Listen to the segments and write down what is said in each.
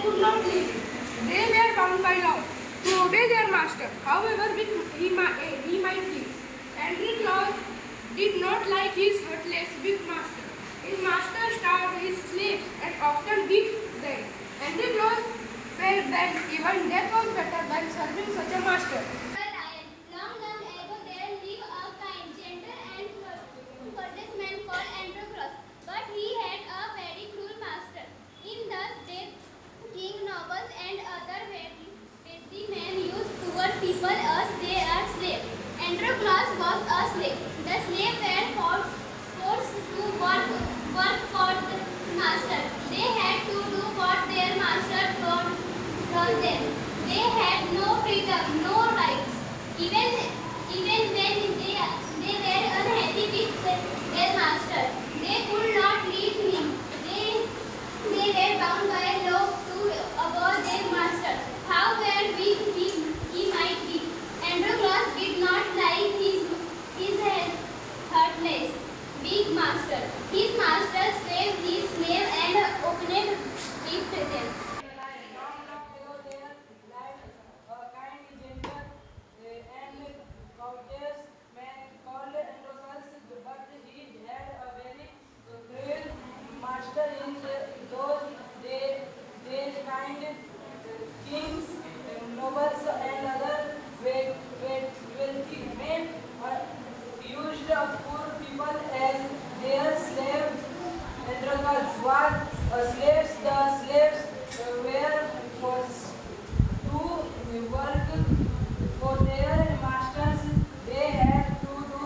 could not leave. They were bound by law to obey their master, however big he might be. Angry Claus did not like his heartless big master. His master starved his slaves and often beat them. Angry Claus felt that even death was better than serving such a master. Long ago there lived a kind, gentle and courteous man called Claus, but he had a very cruel master. In thus day, king, nobles and other wealthy men used poor people as their slaves. Claus was a slave. The slaves were forced to work for the master. They had to do what their master told them. They had no freedom, no rights. Even when they were unhappy with their master, they could not leave him. They were bound by law to obey their master, however weak he might be. Claus did not like his heartless big master. His master saved his slave and opened with them. Courteous man called Claus, but he had a very cruel master. In those days, kind kings, nobles, and other wealthy men used poor people as their slaves. Claus was slaves. The slaves were forced to work for their masters. They had to do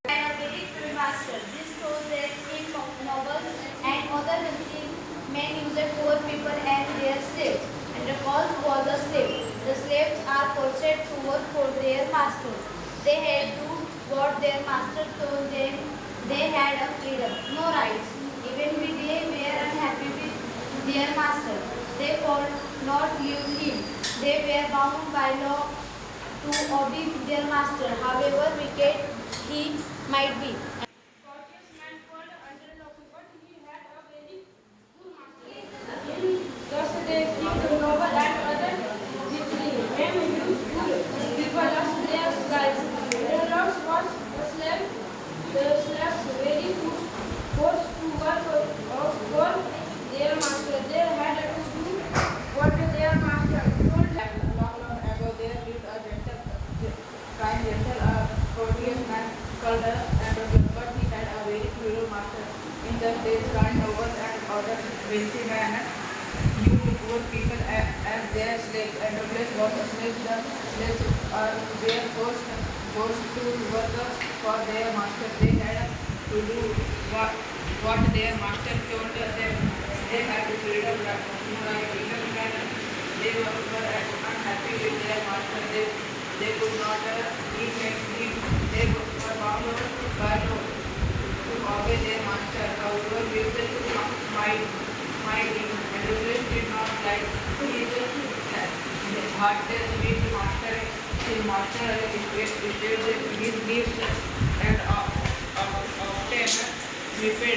Very cruel master. This shows that king, nobles, and other wealthy men used poor people as their slaves. Claus was a slave. The slaves are forced to work for their masters. They had to do what their master told them. They had a freedom, no rights. Even if they were unhappy with their master, they could not leave him. They were bound by law to obey their master, however wicked he might be. Courteous man called Claus, but he had a very cruel master. Thus they king, noble, and other wealthy men used poor people as their slaves. Claus was a slave. The slaves were forced to work for their master. They had to do what their master told them. long ago there lived a courteous man called Claus, but he had a very cruel master. In those days, kind nobles and other wealthy men used poor people as their slaves. Claus was a slave. The slaves were forced to work for their master. They had to do what their master told them. They had to freedom, no right. Even when they were unhappy with their master, they could not eat and sleep. They were bound by law to obey their master, however wicked might be. Claus did not like his heartless big master. His master restricted his gifts and often repaid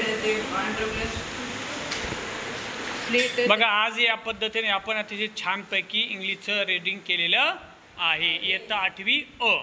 them. बघा आज या पद्धतीने आपण अतिशय छानपैकी इंग्लिशचं reading केलेलं आहे. इयत्ता 8वी अ.